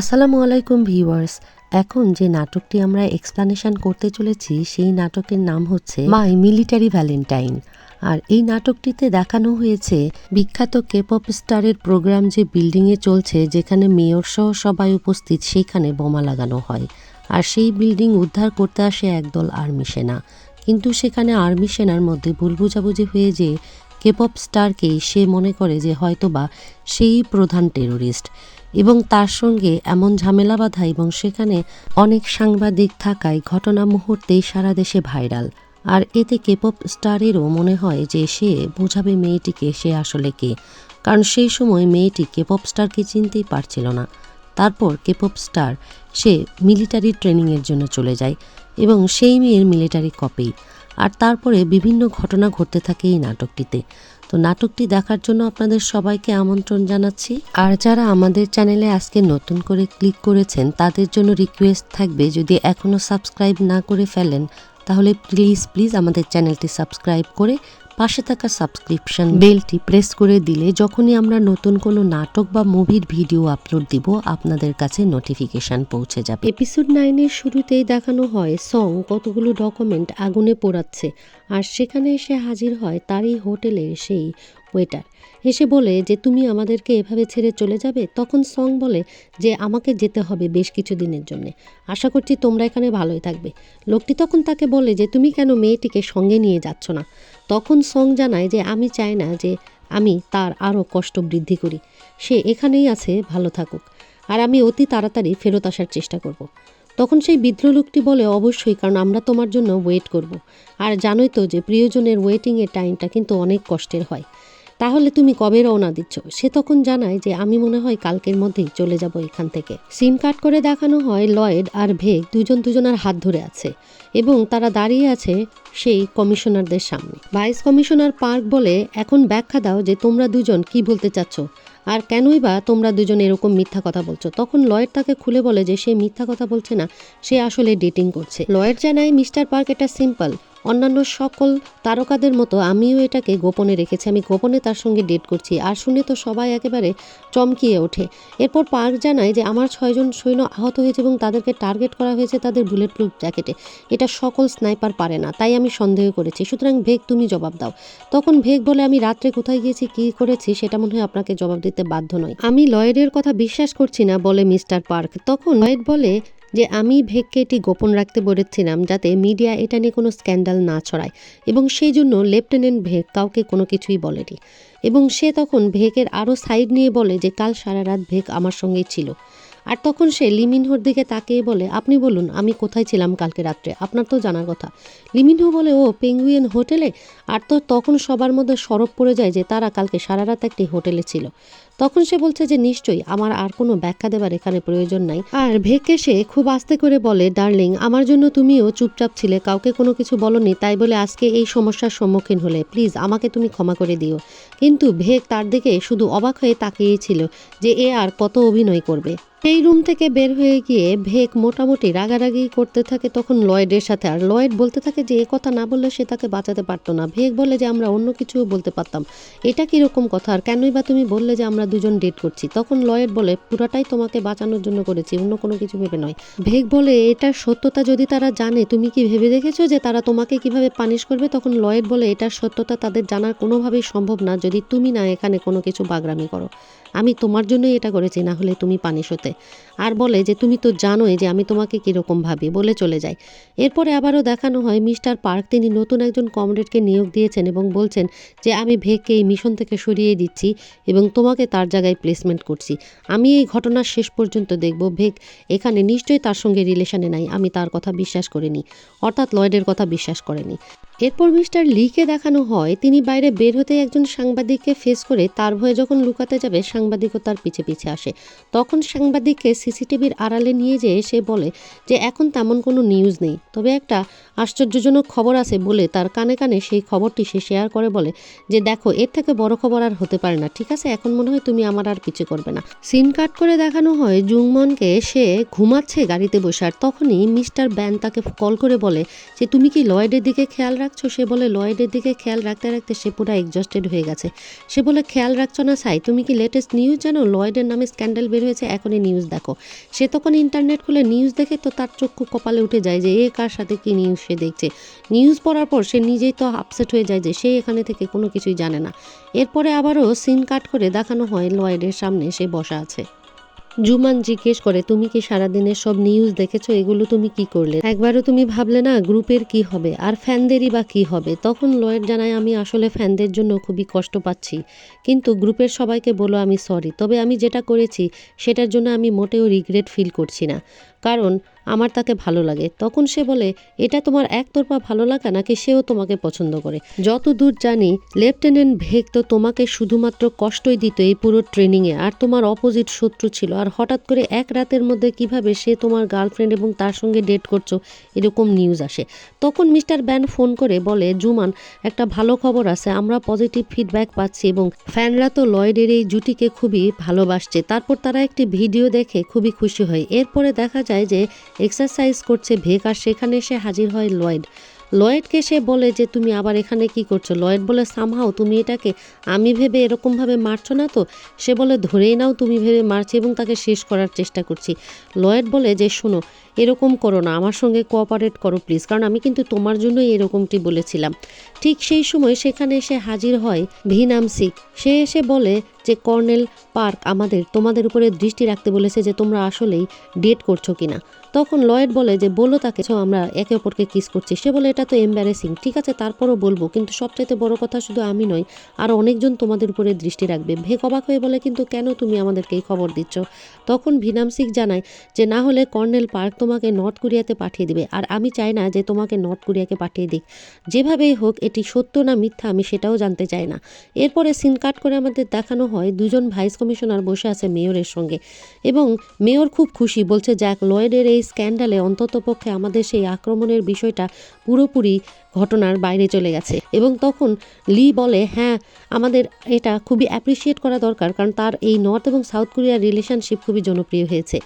আসসালামু আলাইকুম ভিউয়ার্স। এখন যে নাটকটি আমরা এক্সপ্লানেশন করতে চলেছি সেই নাটকের নাম হচ্ছে মাই মিলিটারি ভ্যালেন্টাইন। আর এই নাটকটিতে দেখানো হয়েছে বিখ্যাত কেপপ স্টারের প্রোগ্রাম যে বিল্ডিংয়ে চলছে, যেখানে মেয়র সহ সবাই উপস্থিত, সেইখানে বোমা লাগানো হয়। আর সেই বিল্ডিং উদ্ধার করতে আসে একদল আর্মি সেনা, কিন্তু সেখানে আর্মি সেনার মধ্যে ভুল বোঝাবুঝি হয়ে যে কেপপ স্টারকেই সে মনে করে যে হয়তোবা সেই প্রধান টেরোরিস্ট, এবং তার সঙ্গে এমন ঝামেলা বাঁধা এবং সেখানে অনেক সাংবাদিক থাকায় ঘটনা মুহূর্তেই সারা দেশে ভাইরাল। আর এতে কেপপ স্টারেরও মনে হয় যে সে বোঝাবে মেয়েটিকে সে আসলে কে, কারণ সেই সময় মেয়েটি কেপপ স্টারকে চিনতেই পারছিল না। তারপর কেপপ স্টার সে মিলিটারি ট্রেনিংয়ের জন্য চলে যায় এবং সেই মেয়ের মিলিটারি কপি। আর তারপরে বিভিন্ন ঘটনা ঘটতে থাকে এই নাটকটিতে। তো নাটকটি দেখার জন্য আপনাদের সবাইকে আমন্ত্রণ জানাচ্ছি। আর যারা আমাদের চ্যানেলে আজকে নতুন করে ক্লিক করেছেন তাদের জন্য রিকোয়েস্ট থাকবে, যদি এখনও সাবস্ক্রাইব না করে ফেলেন তাহলে প্লিজ আমাদের চ্যানেলটি সাবস্ক্রাইব করে পাশে থাকা সাবস্ক্রিপশন বেলটি প্রেস করে দিলে যখনই আমরা নতুন কোনো নাটক বা মুভির ভিডিও আপলোড দিব আপনাদের কাছে নোটিফিকেশান পৌঁছে যাবে। এপিসোড 9-এর শুরুতেই দেখানো হয় সং কতগুলো ডকুমেন্ট আগুনে পোড়াচ্ছে, আর সেখানে এসে হাজির হয় তারই হোটেলের সেই ওয়েটার। এসে বলে যে তুমি আমাদেরকে এভাবে ছেড়ে চলে যাবে। তখন সং বলে যে আমাকে যেতে হবে বেশ কিছু দিনের জন্য, আশা করছি তোমরা এখানে ভালোই থাকবে। লোকটি তখন তাকে বলে যে তুমি কেন মেয়েটিকে সঙ্গে নিয়ে যাচ্ছ না। তখন সং জানায় যে আমি চাই না যে আমি তার আরও কষ্ট বৃদ্ধি করি, সে এখানেই আছে, ভালো থাকুক, আর আমি অতি তাড়াতাড়ি ফেরত আসার চেষ্টা করব। তখন সেই বিদ্রোহ লোকটি বলে অবশ্যই, কারণ আমরা তোমার জন্য ওয়েট করব, আর জানোই তো যে প্রিয়জনের ওয়েটিংয়ের টাইমটা কিন্তু অনেক কষ্টের হয়, তাহলে তুমি কবে রওনা দিচ্ছ। সে তখন জানায় যে আমি মনে হয় কালকের মধ্যেই চলে যাব এখান থেকে। সিন কাট করে দেখানো হয় লয়েড আর ভেগ দুজনের হাত ধরে আছে এবং তারা দাঁড়িয়ে আছে সেই কমিশনারদের সামনে। ভাইস কমিশনার পার্ক বলে এখন ব্যাখ্যা দাও যে তোমরা দুজন কি বলতে চাচ্ছ, আর কেনই বা তোমরা দুজন এরকম মিথ্যা কথা বলছো। তখন লয়েড তাকে খুলে বলে যে সে মিথ্যা কথা বলছে না, সে আসলে ডেটিং করছে। লয়েড জানায় মিস্টার পার্ক এটা সিম্পল, অন্যান্য সকল তারকাদের মতো আমিও এটাকে গোপনে রেখেছি, আমি গোপনে তার সঙ্গে ডেট করছি। আর শুনে তো সবাই একেবারে চমকিয়ে ওঠে। এরপর পার্ক জানায় যে আমার 6 জন সৈন্য আহত হয়েছে এবং তাদেরকে টার্গেট করা হয়েছে তাদের বুলেট প্রুফ জ্যাকেটে, এটা সকল স্নাইপার পারে না, তাই আমি সন্দেহ করেছি। সুতরাং ভেগ তুমি জবাব দাও। তখন ভেগ বলে আমি রাত্রে কোথায় গিয়েছি কি করেছি সেটা মনে হয় আপনাকে জবাব দিতে বাধ্য নয়, আমি লয়েডের কথা বিশ্বাস করছি না বলে মিস্টার পার্ক। তখন লয়েড বলে যে আমি ভেগকে এটি গোপন রাখতে বলেছিলাম যাতে মিডিয়া এটা নিয়ে কোনো স্ক্যান্ডাল না ছড়ায়, এবং সেই জন্য লেফটেন্যান্ট ভেগ কাউকে কোনো কিছুই বলেনি। এবং সে তখন ভেগের আরও সাইড নিয়ে বলে যে কাল সারা রাত ভেগ আমার সঙ্গেই ছিল। আর তখন সে লিমিনহোর দিকে তাকিয়ে বলে আপনি বলুন আমি কোথায় ছিলাম কালকে রাত্রে, আপনার তো জানার কথা। লিমিনহো বলে ও পেঙ্গুইন হোটেলে। আর তো তখন সবার মধ্যে সরব পড়ে যায় যে তারা কালকে সারা রাত একটি হোটেলে ছিল। তখন সে বলছে যে নিশ্চয়ই, আমার আর কোনো ব্যাখ্যা দেবার এখানে প্রয়োজন নাই। আর ভেগকে সে খুব আস্তে করে বলে ডার্লিং আমার জন্য তুমিও চুপচাপ ছিলে, কাউকে কোনো কিছু বলনি, তাই বলে আজকে এই সমস্যার সম্মুখীন হলে প্লিজ আমাকে তুমি ক্ষমা করে দিও। কিন্তু ভেগ তার দিকে শুধু অবাক হয়ে তাকিয়েছিল যে এ আর কত অভিনয় করবে। সেই রুম থেকে বের হয়ে গিয়ে ভেগ মোটামুটি রাগারাগি করতে থাকে তখন লয়েডের সাথে। আর লয়েড বলতে থাকে যে এ কথা না বললে সে তাকে বাঁচাতে পারতো না। ভেগ বলে যে আমরা অন্য কিছুও বলতে পারতাম, এটা কীরকম কথা, আর কেনই বা তুমি বললে যে আমরা দুজন ডেট করছি। তখন লয়েড বলে পুরোটাই তোমাকে বাঁচানোর জন্য করেছি, অন্য কোনো কিছু ভেবে নয়। ভেগ বলে এটার সত্যতা যদি তারা জানে তুমি কি ভেবে দেখেছো যে তারা তোমাকে কিভাবে পানিশ করবে। তখন লয়েড বলে এটার সত্যতা তাদের জানার কোনোভাবেই সম্ভব না যদি তুমি না এখানে কোনো কিছু বাগরামি করো, আমি তোমার জন্যই এটা করেছি, না হলে তুমি পানিশ হতে। আর বলে যে তুমি তো জানোই যে আমি তোমাকে কীরকম ভাবি, বলে চলে যায়। এরপরে আবারও দেখানো হয় মিস্টার পার্ক তিনি নতুন একজন কমরেডকে নিয়োগ দিয়েছেন এবং বলছেন যে আমি ভেগকে এই মিশন থেকে সরিয়ে দিচ্ছি এবং তোমাকে তার জায়গায় প্লেসমেন্ট করছি। আমি এই ঘটনার শেষ পর্যন্ত দেখব ভেগ এখানে নিশ্চয়ই তার সঙ্গে রিলেশনে নাই, আমি তার কথা বিশ্বাস করিনি, অর্থাৎ লয়েডের কথা বিশ্বাস করেনি। এরপর মিস্টার লিকে দেখানো হয় তিনি বাইরে বের হতে একজন সাংবাদিককে ফেস করে তার ভয়ে যখন লুকাতে যাবে সাংবাদিকও তার পিছে পিছে আসে। তখন সাংবাদিককে সিসিটিভির আড়ালে নিয়ে যেয়ে সে বলে যে এখন তেমন কোনো নিউজ নেই, তবে একটা আশ্চর্যজনক খবর আছে বলে তার কানে কানে সেই খবরটি সে শেয়ার করে বলে যে দেখো এর থেকে বড় খবর আর হতে পারে না, ঠিক আছে এখন মনে হয় তুমি আমার আর পিছু করবে না। সিন কাট করে দেখানো হয় জুংমনকে সে ঘুমাচ্ছে গাড়িতে বসে। আর তখনই মিস্টার ব্যান তাকে কল করে বলে যে তুমি কি লয়েডের দিকে খেয়াল রাখছো? সে বলে লয়েডের দিকে খেয়াল রাখতে রাখতে সে পুরো এক্সস্টেড হয়ে গেছে। সে বলে খেয়াল রাখছো না সাই, তুমি কি লেটেস্ট নিউজ জানো? লয়েডের নামে স্ক্যান্ডাল বের হয়েছে, এখনই নিউজ দেখো। সে তখন ইন্টারনেট খুলে নিউজ দেখে তো তার চক্ষু কপালে উঠে যায় যে এ কার সাথে কি নিউজ সে দেখছে। নিউজ পড়ার পর সে নিজেই তো আপসেট হয়ে যায় যে সে এখানে থেকে কোনো কিছুই জানে না। এরপরে আবারও সিন কাট করে দেখানো হয় লয়েডের সামনে সে বসা আছে। জুমান জিজ্ঞেস করে, তুমি কি সারাদিনের সব নিউজ দেখেছো? এগুলো তুমি কি করলে? একবারও তুমি ভাবলে না গ্রুপের কি হবে আর ফ্যানদেরই বা কি হবে? তখন লয়েড জানায়, আমি আসলে ফ্যানদের জন্য খুবই কষ্ট পাচ্ছি, কিন্তু গ্রুপের সবাইকে বলো আমি সরি। তবে আমি যেটা করেছি সেটার জন্য আমি মোটেও রিগ্রেট ফিল করছি না, কারণ আমার তাকে ভালো লাগে। তখন সে বলে, এটা তোমার একতরফা ভালো লাগা নাকি সেও তোমাকে পছন্দ করে? যতদূর জানি লেফটেন্যান্ট ভেগ তো তোমাকে শুধুমাত্র কষ্টই দিত এই পুরো ট্রেনিংয়ে, আর তোমার অপোজিট শত্রু ছিল। আর হঠাৎ করে এক রাতের মধ্যে কিভাবে সে তোমার গার্লফ্রেন্ড এবং তার সঙ্গে ডেট করছো এরকম নিউজ আসে। তখন মিস্টার ব্যান ফোন করে বলে, জুমান একটা ভালো খবর আছে, আমরা পজিটিভ ফিডব্যাক পাচ্ছি এবং ফ্যানরা তো লয়েডের এই জুটিকে খুবই ভালোবাসছে। তারপর তারা একটি ভিডিও দেখে খুবই খুশি হয়। এরপরে দেখা যায় যে এক্সারসাইজ করছে ভেগ, আর সেখানে এসে হাজির হয় লয়েড। লয়েডকে সে বলে যে তুমি আবার এখানে কি করছো? লয়েড বলে, সামহাও তুমি এটাকে আমি ভেবে এরকমভাবে মারছো না তো? সে বলে, ধরেই নাও তুমি ভেবে মারছি এবং তাকে শেষ করার চেষ্টা করছি। লয়েড বলে যে শোনো, এরকম করো না, আমার সঙ্গে কোঅপারেট করো প্লিজ, কারণ আমি কিন্তু তোমার জন্যই এরকমটি বলেছিলাম। ঠিক সেই সময় সেখানে এসে হাজির হয় ভিনাম সিক। সে এসে বলে যে কর্নেল পার্ক তোমাদের উপরে দৃষ্টি রাখতে বলেছে যে তোমরা আসলেই ডেট করছো কিনা। তখন লয়েড বলে যে বলো তাকে আমরা একে অপরকে কিস করছি। সে বলে, এটা তো এম্বারেসিং। ঠিক আছে, তারপরও বলবো, কিন্তু সবচাইতে বড় কথা শুধু আমি নয়, আর অনেকজন তোমাদের উপরে দৃষ্টি রাখবে। ভেগ অবাক হয়ে বলে, কিন্তু কেন তুমি আমাদেরকে এই খবর দিচ্ছ? তখন ভিনাম সিক জানায় যে না হলে কর্নেল পার্ক তোমাকে নর্থ কোরিয়াতে পাঠিয়ে দিবে, আর আমি চাই না যে তোমাকে নর্থ কোরিয়াকে পাঠিয়ে দিক। যেভাবেই হোক এটি সত্য না মিথ্যা আমি সেটাও জানতে চাই না। এরপরে সিন কাট করে আমাদের দেখানো হয় দুজন ভাইস কমিশনার বসে আছে মেয়রের সঙ্গে, এবং মেয়র খুব খুশি, বলছে জ্যাক লয়েডের এই স্ক্যান্ডালে অন্ততপক্ষে আমাদের সেই আক্রমণের বিষয়টা পুরোপুরি ঘটনার বাইরে চলে গেছে। এবং তখন লি বলে, হ্যাঁ আমাদের এটা খুবই অ্যাপ্রিসিয়েট করা দরকার, কারণ তার এই নর্থ এবং সাউথ কোরিয়ার রিলেশনশিপ খুবই জনপ্রিয় হয়েছে।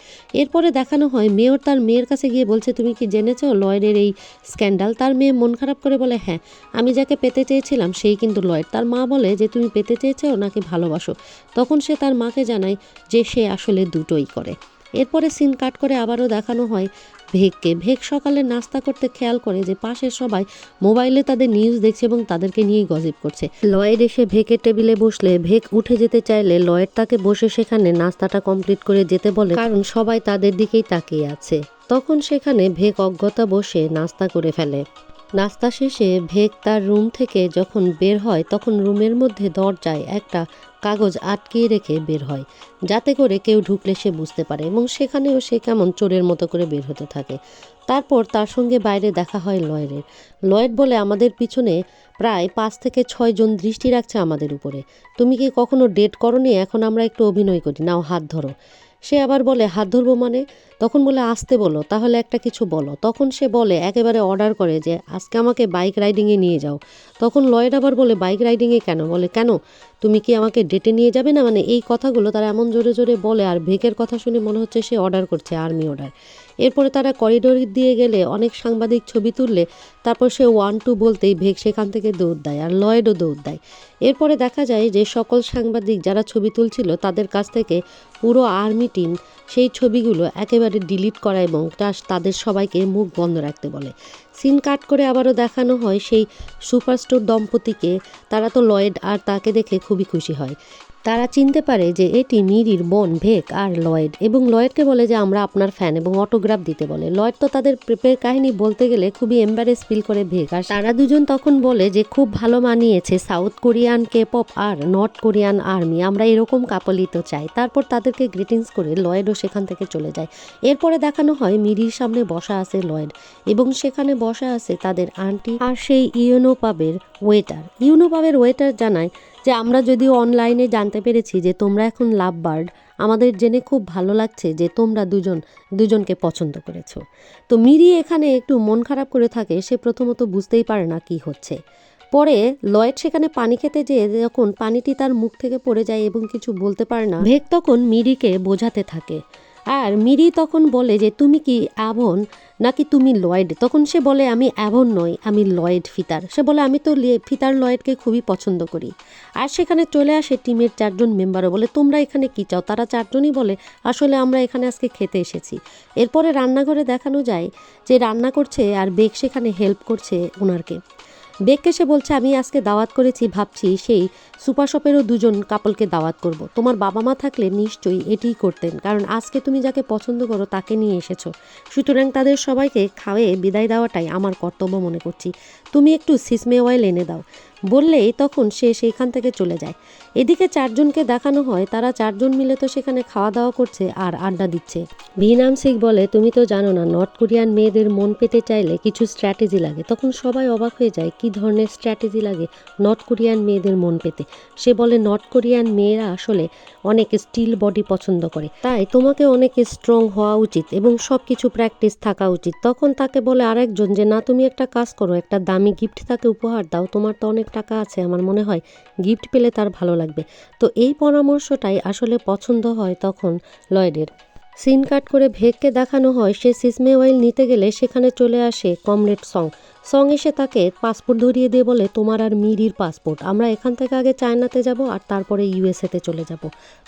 এরপরে দেখানো হয় মেয়র তার মেয়ের কাছে গিয়ে বলছে, তুমি কি জেনেছো লয়েডের এই স্ক্যান্ডাল? তার মেয়ে মন খারাপ করে বলে, হ্যাঁ আমি যাকে পেতে চেয়েছিলাম সেই কিন্তু লয়েড। তার মা বলে যে তুমি পেতে চেয়েছো নাকি ভালোবাসো? তখন সে তার মাকে জানায় যে সে আসলে দুটোই করে। এরপরে সিন কাট করে আবারও দেখানো হয় ভেগকে। ভেগ সকালে নাস্তা করতে খেয়াল করে যে পাশের সবাই মোবাইলে তাদের নিউজ দেখছে এবং তাদেরকে নিয়েই গসিপ করছে। লয়েড এসে ভেগের টেবিলে বসলে ভেগ উঠে যেতে চাইলে লয়েড তাকে বসে সেখানে নাস্তাটা কমপ্লিট করে যেতে বলে, কারণ সবাই তাদের দিকেই তাকিয়ে আছে। তখন সেখানে ভেগ অজ্ঞতা বসে নাস্তা করে ফেলে। নাস্তা শেষে ভেগ তার রুম থেকে যখন বের হয় তখন রুমের মধ্যে দরজায় একটা কাগজ আটকিয়ে রেখে বের হয়, যাতে করে কেউ ঢুকলে সে বুঝতে পারে, এবং সেখানেও সে কেমন চোরের মতো করে বের হতে থাকে। তারপর তার সঙ্গে বাইরে দেখা হয় লয়েডের। লয়েড বলে, আমাদের পিছনে প্রায় 5 থেকে 6 জন দৃষ্টি রাখছে আমাদের উপরে। তুমি কি কখনো ডেট করনি? এখন আমরা একটু অভিনয় করি, নাও হাত ধরো। সে আবার বলে, হাত ধরবো মানে? তখন বলে, আসতে বলো, তাহলে একটা কিছু বলো। তখন সে বলে, একেবারে অর্ডার করে যে আজকে আমাকে বাইক রাইডিংয়ে নিয়ে যাও। তখন লয়েড আবার বলে, বাইক রাইডিংয়ে কেন? বলে, কেন তুমি কি আমাকে ডেটে নিয়ে যাবে না? মানে এই কথাগুলো তারা এমন জোরে জোরে বলে, আর ভেগের কথা শুনে মনে হচ্ছে সে অর্ডার করছে, আর্মি অর্ডার। এরপরে তারা করিডোর দিয়ে গেলে অনেক সাংবাদিক ছবি তুললে তারপর সে 1-2 বলতেই ভেগ সেখান থেকে দৌড় দেয়, আর লয়েডও দৌড় দেয়। এরপরে দেখা যায় যে সকল সাংবাদিক যারা ছবি তুলছিল তাদের কাছ থেকে পুরো আর্মি টিম সেই ছবিগুলো একেবারে ডিলিট করা এবং তাদের সবাইকে মুখ বন্ধ রাখতে বলে। সিন কাট করে আবারও দেখানো হয় সেই সুপারস্টার দম্পতিকে। তারা তো লয়েড আর তাকে দেখে খুবই খুশি হয়। তারা চিনতে পারে যে এটি মিরির বোন ভেগ আর লয়েড, এবং লয়েডকে বলে যে আমরা আপনার ফ্যান, এবং অটোগ্রাফ দিতে বলে। লয়েড তো তাদের প্রেমের কাহিনী বলতে গেলে খুবই এম্বারেস ফিল করে ভেগ, আর তারা দুজন তখন বলে যে খুব ভালো মানিয়েছে সাউথ কোরিয়ান কেপপ আর নর্থ কোরিয়ান আর্মি, আমরা এরকম কাপলই তো চাই। তারপর তাদেরকে গ্রিটিংস করে লয়েডও সেখান থেকে চলে যায়। এরপরে দেখানো হয় মিরির সামনে বসা আছে লয়েড, এবং সেখানে বসা আছে তাদের আন্টি আর সেই ইউনো পাবের ওয়েটার। ইউনো পাবের ওয়েটার জানায় যে আমরা যদিও অনলাইনে জানতে পেরেছি যে তোমরা এখন লাভ বার্ড, আমাদের জেনে খুব ভালো লাগছে যে তোমরা দুজনকে পছন্দ করেছো। তো মিরি এখানে একটু মন খারাপ করে থাকে, সে প্রথমত বুঝতেই পারে না কি হচ্ছে। পরে লয়েড সেখানে পানি খেতে যেয়ে যখন পানিটি তার মুখ থেকে পড়ে যায় এবং কিছু বলতে পারে না, ভেগ তখন মিরিকে বোঝাতে থাকে আর মিরি তখন বলে যে তুমি কি অ্যাভন নাকি তুমি লয়েড? তখন সে বলে আমি অ্যাভন নই, আমি লয়েড ফিতার। সে বলে আমি তো ফিতার লয়েডকে খুবই পছন্দ করি। আর সেখানে চলে আসে টিমের 4জন মেম্বারও, বলে তোমরা এখানে কি চাও? তারা 4জনই বলে আসলে আমরা এখানে আজকে খেতে এসেছি। এরপরে রান্নাঘরে দেখানো যায় যে রান্না করছে আর বেক সেখানে হেল্প করছে ওনারকে। বেককে সে বলছে আমি আজকে দাওয়াত করেছি, ভাবছি সেই সুপার শপেরও 2জন কাপলকে দাওয়াত করব। তোমার বাবা মা থাকলে নিশ্চয়ই এটিই করতেন, কারণ আজকে তুমি যাকে পছন্দ করো তাকে নিয়ে এসেছো, সুতরাং তাদের সবাইকে খাওয়ে বিদায় দেওয়াটাই আমার কর্তব্য মনে করছি। তুমি একটু সিসমে অয়েল এনে দাও। বললেই তখন সে সেইখান থেকে চলে যায়। এদিকে 4জনকে দেখানো হয়, তারা 4জন মিলে তো সেখানে খাওয়া দাওয়া করছে আর আড্ডা দিচ্ছে। ভিনাম সিং বলে তুমি তো জানো না, নর্থ কোরিয়ান মেয়েদের মন পেতে চাইলে কিছু স্ট্র্যাটেজি লাগে। তখন সবাই অবাক হয়ে যায়, কি ধরনের স্ট্র্যাটেজি লাগে নর্থ কোরিয়ান মেয়েদের মন পেতে? সে বলে নর্থ কোরিয়ান মেয়েরা আসলে অনেক স্টিল বডি পছন্দ করে, তাই তোমাকে অনেক স্ট্রং হওয়া উচিত এবং সব কিছু প্র্যাকটিস থাকা উচিত। তখন তাকে বলে আরেকজন যে না, তুমি একটা কাজ করো, একটা দামি গিফট তাকে উপহার দাও, তোমার তো অনেক টাকা আছে, আমার মনে হয় গিফট পেলে তার ভালো লাগবে। তো এই পরামর্শটাই আসলে পছন্দ হয় তখন লয়েডের। সিন কাট করে ভেককে দেখানো হয় সে সিসমে অয়েল নিতে গেলে সেখানে চলে আসে কমরেড সং। সং এসে তাকে পাসপোর্ট ধরিয়ে দিয়ে বলে তোমার আর মিরির পাসপোর্ট, আমরা এখান থেকে আগে চায়নাতে যাব আর তারপরে ইউএসএতে চলে যাব।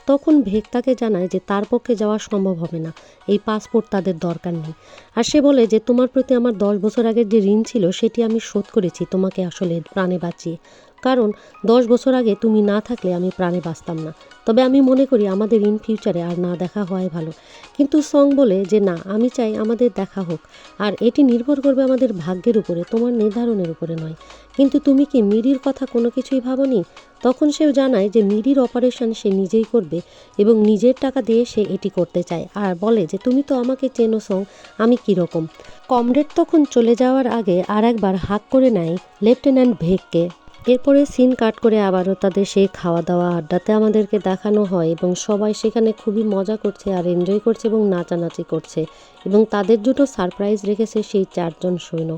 তখন ভেক তাকে জানায় যে তার পক্ষে যাওয়া সম্ভব হবে না, এই পাসপোর্ট তাদের দরকার নেই। আর সে বলে যে তোমার প্রতি আমার 10 বছর আগের যে ঋণ ছিল সেটি আমি শোধ করেছি তোমাকে আসলে প্রাণে বাঁচিয়ে, কারণ 10 বছর আগে তুমি না থাকলে আমি প্রাণে বাঁচতাম না। তবে আমি মনে করি আমাদের ইন ফিউচারে আর না দেখা হওয়াই ভালো। কিন্তু সং বলে যে না, আমি চাই আমাদের দেখা হোক, আর এটি নির্ভর করবে আমাদের ভাগ্যের উপরে, তোমার নির্ধারণের উপরে নয়। কিন্তু তুমি কি মিরির কথা কোনো কিছুই ভাবনি? তখন সেও জানায় যে মিরির অপারেশন সে নিজেই করবে এবং নিজের টাকা দিয়ে সে এটি করতে চায়। আর বলে যে তুমি তো আমাকে চেনো সং, আমি কীরকম। কমরেড তখন চলে যাওয়ার আগে আর একবার হাঁক করে নেয় লেফটেন্যান্ট ভেককে। এরপরে সিন কাট করে আবারও তাদের সেই খাওয়া দাওয়া আড্ডাতে আমাদেরকে দেখানো হয় এবং সবাই সেখানে খুবই মজা করছে আর এনজয় করছে এবং নাচানাচি করছে, এবং তাদের জন্য সারপ্রাইজ রেখেছে সেই 4জন সৈন্য।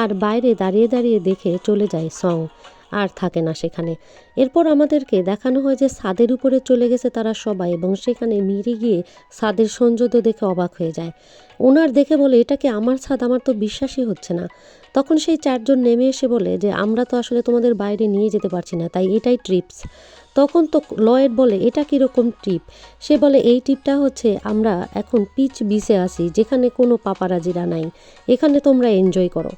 আর বাইরে দাঁড়িয়ে দাঁড়িয়ে দেখে চলে যায় সং, আর থাকে না সেখানে। এরপর আমাদেরকে দেখানো হয় যে ছাদের উপরে চলে গেছে তারা সবাই, এবং সেখানে মিরি গিয়ে ছাদের সৌন্দর্য দেখে অবাক হয়ে যায়। ওনার দেখে বলে এটা কি আমার ছাদ, আমার তো বিশ্বাসই হচ্ছে না। তখন সেই 4জন নেমে এসে বলে যে আমরা তো আসলে তোমাদের বাইরে নিয়ে যেতে পারছি না, তাই এটাই ট্রিপস। তখন তো লয়েড বলে এটা কীরকম ট্রিপ? সে বলে এই ট্রিপটা হচ্ছে আমরা এখন পিচ বিচে আছি যেখানে কোনো পাপারাজিরা নাই, এখানে তোমরা এনজয় করো।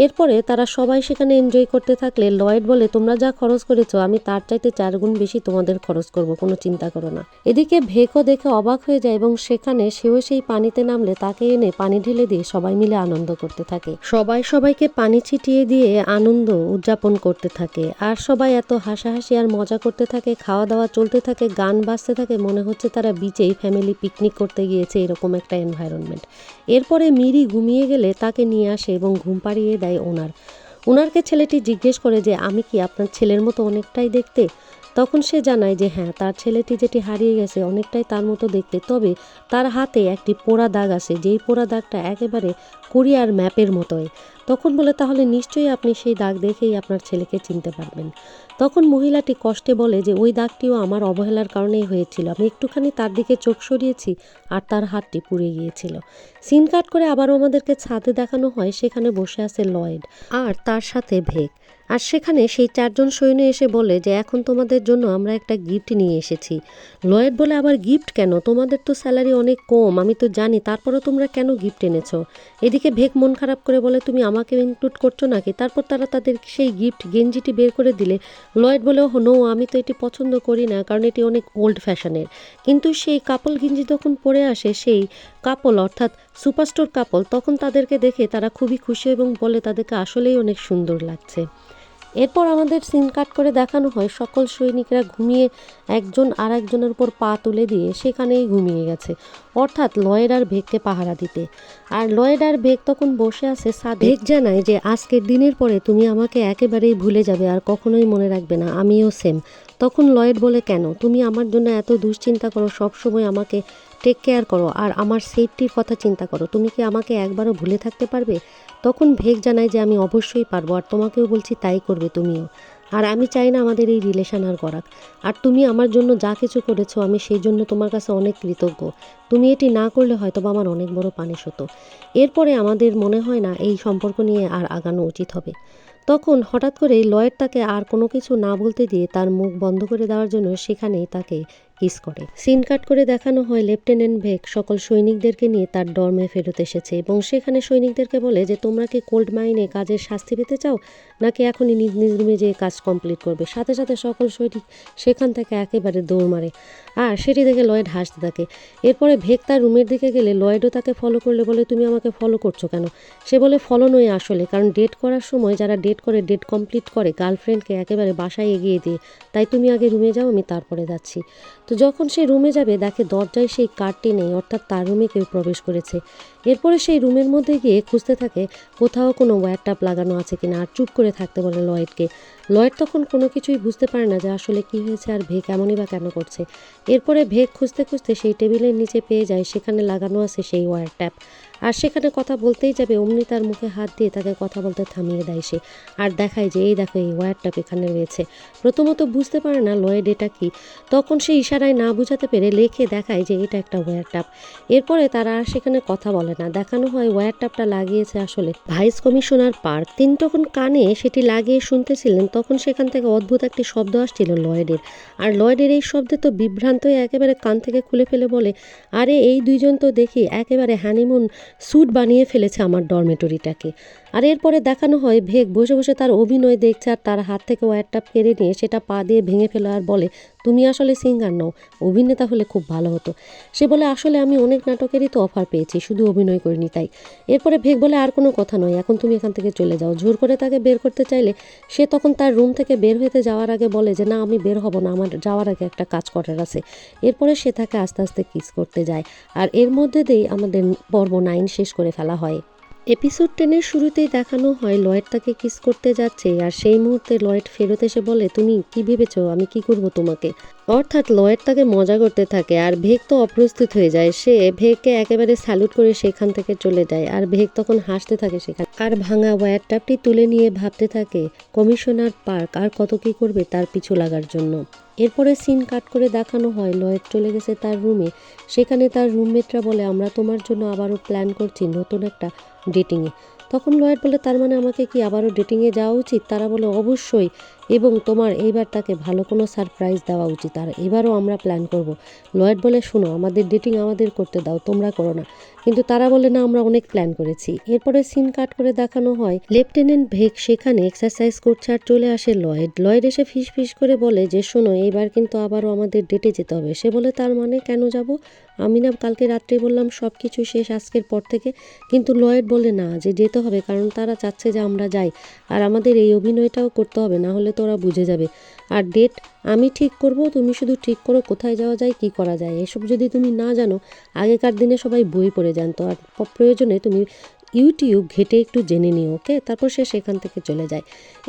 এরপরে তারা সবাই সেখানে এনজয় করতে থাকলে লয়েড বলে তোমরা যা খরচ করেছো আমি তার চাইতে 4 গুণ বেশি তোমাদের খরচ করব, কোনো চিন্তা করো না। এদিকে ভেকও দেখে অবাক হয়ে যায় এবং সেখানে সেও সেই পানিতে নামলে তাকে এনে পানি ঢেলে দিয়ে সবাই মিলে আনন্দ করতে থাকে। সবাই সবাইকে পানি ছিটিয়ে দিয়ে আনন্দ উদযাপন করতে থাকে, আর সবাই এত হাসাহাসি আর মজা করতে থাকে, খাওয়া দাওয়া চলতে থাকে, গান বাজতে থাকে, মনে হচ্ছে তারা বিচেই ফ্যামিলি পিকনিক করতে গিয়েছে, এরকম একটা এনভায়রনমেন্ট। এরপরে মিরি ঘুমিয়ে গেলে তাকে নিয়ে আসে এবং ঘুম পাড়িয়ে দেয় ওনারকে ছেলেটি জিজ্ঞেস করে যে আমি কি আপনার ছেলের মতো অনেকটাই দেখতে? তখন সে জানায় যে হ্যাঁ, তার ছেলেটি যেটি হারিয়ে গেছে অনেকটাই তার মতো দেখতে, তবে তার হাতে একটি পোড়া দাগ আছে, যেই পোড়া দাগটা একেবারে কোরিয়ার ম্যাপের মতোই। তখন বলে তাহলে নিশ্চয়ই আপনি সেই দাগ দেখেই আপনার ছেলেকে চিনতে পারবেন। তখন মহিলাটি কষ্টে বলে যে ওই দাগটিও আমার অবহেলার কারণেই হয়েছিল, আমি একটুখানি তার দিকে চোখ সরিয়েছি আর তার হাতটি পুড়ে গিয়েছিল। সিন কাট করে আবারও আমাদেরকে ছাদে দেখানো হয়, সেখানে বসে আছে লয়েড আর তার সাথে ভেক। আর সেখানে সেই 4জন সৈন্য এসে বলে যে এখন তোমাদের জন্য আমরা একটা গিফট নিয়ে এসেছি। লয়েড বলে আবার গিফট কেন? তোমাদের তো স্যালারি অনেক কম, আমি তো জানি, তারপরেও তোমরা কেন গিফট এনেছো? এদিকে ভেক মন খারাপ করে বলে তুমি আমাকে ইনক্লুড করছো নাকি? তারপর তারা তাদের সেই গিফট গেঞ্জিটি বের করে দিলে লয়েড বলে ও নো, আমি তো এটি পছন্দ করি না, কারণ এটি অনেক ওল্ড ফ্যাশনের। কিন্তু সেই কাপল গেঞ্জি যখন পরে আসে সেই কাপল, অর্থাৎ সুপারস্টোর কাপল, তখন তাদেরকে দেখে তারা খুবই খুশি এবং বলে তাদেরকে আসলেই অনেক সুন্দর লাগছে। এরপর আমাদের সিন কাট করে দেখানো হয় সকল সৈনিকরা ঘুমিয়ে একজন আর একজনের উপর পা তুলে দিয়ে সেখানেই ঘুমিয়ে গেছে, অর্থাৎ লয়েড আর ভেককে পাহারা দিতে। আর লয়েড আর ভেক তখন বসে আছে ছাদে। ভেক জানায় যে আজকের দিনের পরে তুমি আমাকে একেবারেই ভুলে যাবে আর কখনোই মনে রাখবে না, আমিও সেম। তখন লয়েড বলে কেন? তুমি আমার জন্য এত দুশ্চিন্তা করো, সবসময় আমাকে টেক কেয়ার করো আর আমার সেফটির কথা চিন্তা করো, তুমি কি আমাকে একবারও ভুলে থাকতে পারবে? তখন ভেক জানায় যে আমি অবশ্যই পারবো, আর তোমাকেও বলছি তাই করবে তুমিও। আর আমি চাই না আমাদের এই রিলেশন আর করাক। আর তুমি আমার জন্য যা কিছু করেছো আমি সেই জন্য তোমার কাছে অনেক কৃতজ্ঞ। তুমি এটি না করলে হয়তো বা আমার অনেক বড় পানিশ হতো। এরপরে আমাদের মনে হয় না এই সম্পর্ক নিয়ে আর আগানো উচিত হবে। তখন হঠাৎ করে লয়েড তাকে আর কোনো কিছু না বলতে দিয়ে তার মুখ বন্ধ করে দেওয়ার জন্য সেখানেই তাকে কিস করে। সিন কাট করে দেখানো হয় লেফটেন্যান্ট ভেক সকল সৈনিকদেরকে নিয়ে তার ডর্মে ফেরত এসেছে এবং সেখানে সৈনিকদেরকে বলে যে তোমরা কি কোল্ড মাইনে কাজের শাস্তি পেতে চাও, নাকি এখনই নিজ নিজ রুমে যেয়ে কাজ কমপ্লিট করবে। সাথে সাথে সকল সৈনিক সেখান থেকে একেবারে দৌড় মারে আর সেটি দেখে লয়েড হাসতে থাকে। এরপরে ভেক তার রুমের দিকে গেলে লয়েডও তাকে ফলো করলে বলে তুমি আমাকে ফলো করছো কেন। সে বলে ফলো নয় আসলে, কারণ ডেট করার সময় যারা ডেট করে ডেট কমপ্লিট করে গার্লফ্রেন্ডকে একেবারে বাসায় এগিয়ে দিয়ে, তাই তুমি আগে রুমে যাও, আমি তারপরে যাচ্ছি। তো যখন সে রুমে যাবে দেখে দরজায় সেই কার্ডটি নেই, অর্থাৎ তার রুমে কেউ প্রবেশ করেছে। এরপরে সেই রুমের মধ্যে গিয়ে খুঁজতে থাকে কোথাও কোনো ওয়্যার ট্যাপ লাগানো আছে কিনা আর চুপ করে থাকতে বলে লয়েডকে। লয়েড তখন কোনো কিছুই বুঝতে পারে না যে আসলে কি হয়েছে আর ভেক এমনই বা কেন করছে। এরপরে ভেক খুঁজতে খুঁজতে সেই টেবিলের নিচে পেয়ে যায় সেখানে লাগানো আছে সেই ওয়্যার ট্যাপ। আর সেখানে কথা বলতেই যাবে অমনি তার মুখে হাত দিয়ে তাকে কথা বলতে থামিয়ে দেয় সে। আর দেখায় যে এই দেখো এই ওয়্যার ট্যাপ এখানে রয়েছে। প্রথমত বুঝতে পারে না লয়েড এটা কি, তখন সে ইশারায় না বুঝাতে পেরে লেখে দেখায় যে এটা একটা ওয়্যার ট্যাপ। এরপরে তারা আর সেখানে কথা বলে না, দেখানো হয় ওয়্যার ট্যাপটা লাগিয়েছে আসলে ভাইস কমিশনার পার্ক। তিনি তখন কানে সেটি লাগিয়ে শুনতেছিলেন, তখন সেখান থেকে অদ্ভুত একটি শব্দ আসছিল লয়েডের। আর লয়েডের এই শব্দে তো বিভ্রান্ত হয়ে একেবারে কান থেকে খুলে ফেলে বলে আরে এই দুইজন তো দেখি একেবারে হানিমুন স্যুট বানিয়ে ফেলেছে আমার ডরমেটরিটাকে। আর এরপরে দেখানো হয় ভেক বসে বসে তার অভিনয় দেখছে আর তার হাত থেকে ওয়্যার ট্যাপ কেড়ে নিয়ে সেটা পা দিয়ে ভেঙে ফেলে আর বলে তুমি আসলে সিঙ্গার নও, অভিনেতা হলে খুব ভালো হতো। সে বলে আসলে আমি অনেক নাটকেরই তো অফার পেয়েছি, শুধু অভিনয় করিনি তাই। এরপরে ভেক বলে আর কোনো কথা নয়, এখন তুমি এখান থেকে চলে যাও। জোর করে তাকে বের করতে চাইলে সে তখন তার রুম থেকে বের হতে যাওয়ার আগে বলে যে না আমি বের হব না, আমার যাওয়ার আগে একটা কাজ করার আছে। এরপরে সে তাকে আস্তে আস্তে কিস করতে যায়। আর এর মধ্যে দিয়েই আমাদের পর্ব 9 শেষ করে ফেলা হয়। এপিসোড 10-এর শুরুতেই দেখানো হয় লয়েড তাকে কিস করতে যাচ্ছে আর সেই মুহূর্তে লয়েড ফেরত এসে বলে তুমি কি ভেবেছো আমি কি করব তোমাকে। অর্থাৎ লয়েড তাকে মজা করতে থাকে আর ভেক তো অপ্রস্তুত হয়ে যায়। সে ভেককে একেবারে স্যালুট করে সেখান থেকে চলে যায় আর ভেক তখন হাসতে থাকে সেখানে আর ভাঙা ওয়্যার ট্যাপটি তুলে নিয়ে ভাবতে থাকে কমিশনার পার্ক আর কত কি করবে তার পিছু লাগার জন্য। এরপরে সিন কাট করে দেখানো হয় লয়েড চলে গেছে তার রুমে। সেখানে তার রুমমেটরা বলে আমরা তোমার জন্য আবারও প্ল্যান করছি নতুন একটা ডেটিংয়ে। তখন লয়েড বলে তার মানে আমাকে কি আবারও ডেটিংয়ে যাওয়া উচিত। তারা বলে অবশ্যই, এবং তোমার এইবার তাকে ভালো কোনো সারপ্রাইজ দেওয়া উচিত আর এবারও আমরা প্ল্যান করব। লয়েড বলে শোনো আমাদের ডেটিং আমাদের করতে দাও, তোমরা করো না। কিন্তু তারা বলে না আমরা অনেক প্ল্যান করেছি। এরপরে সিন কাট করে দেখানো হয় লেফটেন্যান্ট ভেক সেখানে এক্সারসাইজ করছে আর চলে আসে লয়েড। লয়েড এসে ফিস ফিস করে বলে যে শোনো এইবার কিন্তু আবারও আমাদের ডেটে যেতে হবে। সে বলে তার মানে কেন যাব, আমি না কালকে রাত্রে বললাম সব কিছু শেষ আজকের পর থেকে। কিন্তু লয়েড বলে না যে যেতে হবে, কারণ তারা চাচ্ছে যে আমরা যাই আর আমাদের এই অভিনয়টাও করতে হবে, না হলে তোরা বুঝে যাবে। আর ডেট আমি ঠিক করব, তুমি শুধু ঠিক করো কোথায় যাওয়া যায় কি করা যায়। এসব যদি তুমি না জানো, আগেকার দিনে সবাই বই পড়ে জানতো, আর প্রয়োজনে তুমি ইউটিউব ঘেটে একটু জেনে নিও, ওকে। তারপর সে সেখান থেকে চলে যায়।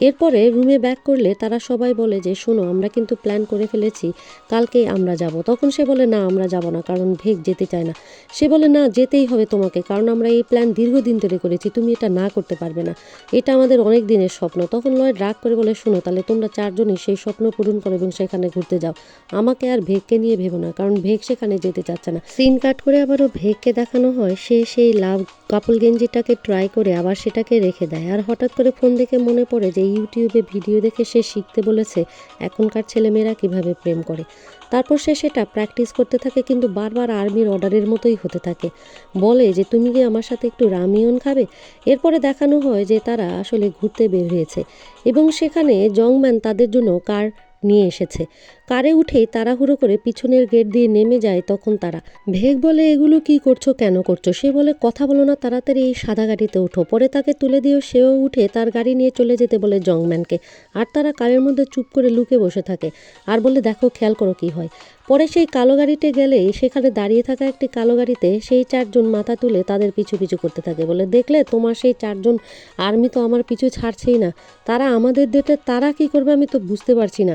এরপরে রুমে ব্যাক করলে তারা সবাই বলে যে শোনো আমরা কিন্তু প্ল্যান করে ফেলেছি, কালকে আমরা যাব। তখন সে বলে না আমরা যাব না, কারণ ভেক যেতে চায় না। সে বলে না যেতেই হবে তোমাকে, কারণ আমরা এই প্ল্যান দীর্ঘদিন ধরে করেছি, তুমি এটা না করতে পারবে না, এটা আমাদের অনেক দিনের স্বপ্ন। তখন লয়েড রাগ করে বলে শোনো তাহলে তোমরা চারজনই সেই স্বপ্ন পূরণ করো এবং সেখানে ঘুরতে যাও, আমাকে আর ভেককে নিয়ে ভেবো না, কারণ ভেক সেখানে যেতে চাচ্ছে না। সিন কাট করে আবারও ভেককে দেখানো হয় সে সেই লাভ কাপল গেঞ্জিটাকে ট্রাই করে আবার সেটাকে রেখে দেয়। আর হঠাৎ করে ফোন দেখে মনে পড়ে যে ইউটিউবে ভিডিও দেখে সে শিখতে বলেছে এখনকার ছেলেমেয়েরা কিভাবে প্রেম করে। তারপর সে সেটা প্র্যাকটিস করতে থাকে, কিন্তু বারবার আর্মির অর্ডারের মতোই হতে থাকে। বলে যে তুমি কি আমার সাথে একটু রামিয়ন খাবে। এরপরে দেখানো হয় যে তারা আসলে ঘুরতে বের হয়েছে এবং সেখানে জংম্যান তাদের জন্য কার নিয়ে এসেছে। কারে উঠেই তাড়াহুড়ো করে পিছনের গেট দিয়ে নেমে যায়। তখন তারা ভেক বলে এগুলো কি করছো, কেন করছো। সে বলে কথা বলো না, তাড়াতাড়ি এই সাদা গাড়িতে ওঠো। পরে তাকে তুলে দিয়েও সেও উঠে তার গাড়ি নিয়ে চলে যেতে বলে জংম্যানকে। আর তারা কারের মধ্যে চুপ করে লুকে বসে থাকে আর বলে দেখো খেয়াল করো কি হয়। পরে সেই কালো গাড়িতে গেলে সেখানে দাঁড়িয়ে থাকা একটি কালো গাড়িতে সেই 4 জন মাথা তুলে তাদের পিছু পিছু করতে থাকে, বলে দেখলে তোমার সেই 4 জন আর্মি তো আমার পিছু ছাড়ছেই না, তারা আমাদের দেটে তারা কি করবে আমি তো বুঝতে পারছি না।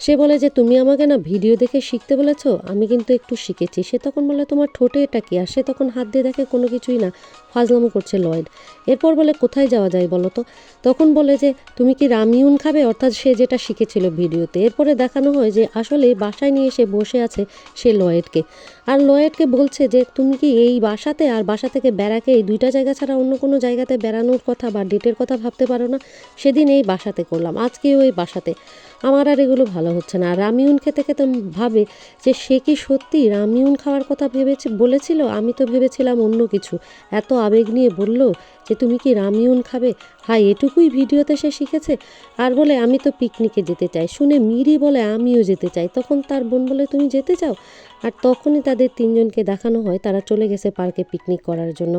সে বলে যে তুমি আমাকে না ভিডিও দেখে শিখতে বলেছো, আমি কিন্তু একটু শিখেছি। সে তখন বলে তোমার ঠোঁটে এটা কি, আর সে তখন হাত দিয়ে দেখে কোনো কিছুই না, ফাজলামো করছে লয়েড। এরপর বলে কোথায় যাওয়া যায় বলো তো। তখন বলে যে তুমি কি রামিউন খাবে, অর্থাৎ সে যেটা শিখেছিল ভিডিওতে। এরপরে দেখানো হয় যে আসলে বাসায় নিয়ে এসে বসে আছে সে লয়েডকে, আর লয়েডকে বলছে যে তুমি কি এই বাসাতে আর বাসা থেকে ব্যারাকে এই 2টা জায়গা ছাড়া অন্য কোনো জায়গাতে বেড়ানোর কথা বা ডেটের কথা ভাবতে পারো না। সেদিন এই বাসাতে করলাম, আজকেও এই বাসাতে, আমার আর এগুলো ভালো হচ্ছে না। আর রামিউন খেতে খেতে ভাবে যে সে কি সত্যি রামিউন খাওয়ার কথা বলেছিল, আমি তো ভেবেছিলাম অন্য কিছু। এত আবেগ নিয়ে বলল যে তুমি কি রামিউন খাবে, হাই এটুকুই ভিডিওতে সে শিখেছে। আর বলে আমি তো পিকনিকে যেতে চাই। শুনে মিরি বলে আমিও যেতে চাই। তখন তার বোন বলে তুমি যেতে চাও। আর তখনই তাদের 3 জনকে দেখানো হয় তারা চলে গেছে পার্কে পিকনিক করার জন্য।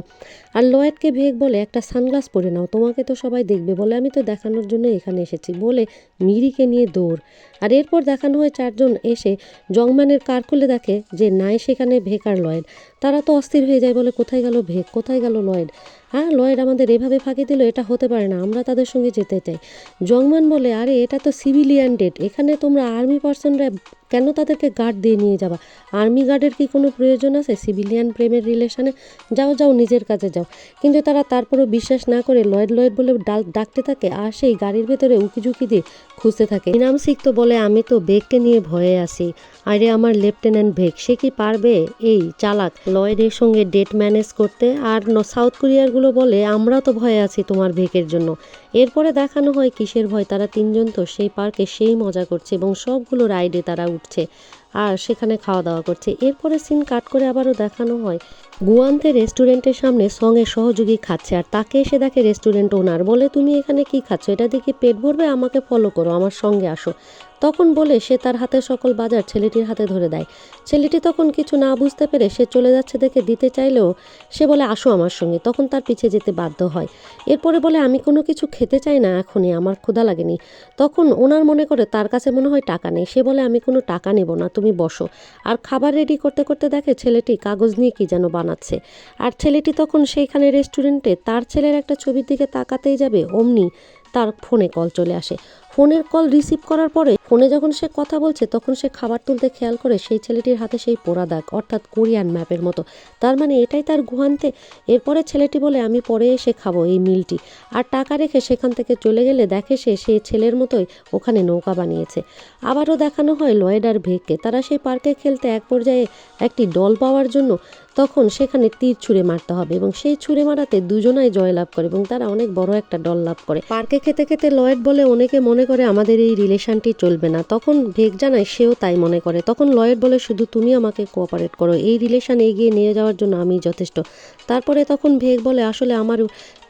আর লয়েডকে ভেগ বলে একটা সানগ্লাস পরে নাও, তোমাকে তো সবাই দেখবে, বলে আমি তো দেখানোর জন্য এখানে এসেছি, বলে মিরিকে নিয়ে দৌড়। আর এরপর দেখানো হয় 4 জন এসে জংম্যানের কার খুলে দেখে যে নাই সেখানে ভেক আর লয়েড। তারা তো অস্থির হয়ে যায়, বলে কোথায় গেল ভেক, কোথায় গেল লয়েড। হ্যাঁ, লয়েড আমাদের এভাবে ফাঁকি দিল, এটা হতে পারে না, আমরা তাদের সঙ্গে যেতে চাই। জংম্যান বলে আরে এটা তো সিভিলিয়ান ডেট, এখানে তোমরা আর্মি পার্সনরা কেন তাদেরকে গার্ড দিয়ে নিয়ে যাবা, আর্মি গার্ডের কি কোনো প্রয়োজন আছে সিভিলিয়ান প্রেমের রিলেশনে, যাও যাও নিজের কাজে যাও। কিন্তু তারা তারপরও বিশ্বাস না করে লয়েড লয়েড বলে ডাকতে থাকে, আর সেই গাড়ির ভেতরে উকিঝুঁকি দিয়ে খুঁজতে থাকে। ইনাম সিক তো বলে আমি তো বেগকে নিয়ে ভয়ে আছি, আরে আমার লেফটেন্যান্ট বেগ সে কি পারবে এই চালাক লয়েডের সঙ্গে ডেট ম্যানেজ করতে। আর সাউথ কোরিয়ারগুলো বলে আমরাও তো ভয়ে আছি তোমার বেগের জন্য। এরপরে দেখানো হয় কিসের ভয়, তারা 3 জন তো সেই পার্কে সেই মজা করছে এবং সবগুলো রাইডে তারা উঠছে আর সেখানে খাওয়া দাওয়া করছে। এরপরে সিন কাট করে আবারও দেখানো হয় গুয়ান্তে রেস্টুরেন্টের সামনে সঙ্গে সহযোগী খাচ্ছে, আর তাকে এসে দেখে রেস্টুরেন্ট ওনার, বলে তুমি এখানে কি খাচ্ছ, এটা দেখে পেট ভরবে, আমাকে ফলো করো, আমার সঙ্গে আসো। তখন বলে সে তার হাতে সকল বাজার ছেলেটির হাতে ধরে দেয়। ছেলেটি তখন কিছু না বুঝতে পেরে সে চলে যাচ্ছে দেখে দিতে চাইলেও সে বলে আসো আমার সঙ্গে, তখন তার পিছে যেতে বাধ্য হয়। এরপরে বলে আমি কোনো কিছু খেতে চাই না এখনই, আমার ক্ষুধা লাগেনি। তখন ওনার মনে করে তার কাছে মনে হয় টাকা নেই, সে বলে আমি কোনো টাকা নেব না, তুমি বসো। আর খাবার রেডি করতে করতে দেখে ছেলেটি কাগজ নিয়ে কি যেন বানাচ্ছে। আর ছেলেটি তখন সেইখানে রেস্টুরেন্টে তার ছেলের একটা ছবির দিকে তাকাতেই যাবে, অমনি তার ফোনে কল চলে আসে। ফোনের কল রিসিভ করার পরে ফোনে যখন সে কথা বলছে তখন সে খাবার তুলতে খেয়াল করে সেই ছেলেটির হাতে সেই পোড়া দাগ, অর্থাৎ কোরিয়ান ম্যাপের মতো, তার মানে এটাই তার গুহান্তে। এরপরে ছেলেটি বলে আমি পরে এসে খাবো এই মিলটি, আর টাকা রেখে সেখান থেকে চলে গেলে দেখে সে ছেলের মতোই ওখানে নৌকা বানিয়েছে। আবারও দেখানো হয় লয়েড আর ভেগকে, তারা সেই পার্কে খেলতে এক পর্যায়ে একটি ডল পাওয়ার জন্য তখন সেখানে তীর ছুঁড়ে মারতে হবে এবং সেই ছুঁড়ে মারাতে দুজনাই জয়লাভ করে এবং তারা অনেক বড় একটা ডল লাভ করে। পার্কে খেতে খেতে লয়েড বলে অনেকে মনে করে আমাদের এই রিলেশনটি চলবে না, তখন ভেগ জানায় সেও তাই মনে করে। তখন লয়েড বলে শুধু তুমি আমাকে কোঅপারেট করো, এই রিলেশন এগিয়ে নিয়ে যাওয়ার জন্য আমি যথেষ্ট। তারপরে তখন ভেগ বলে আসলে আমার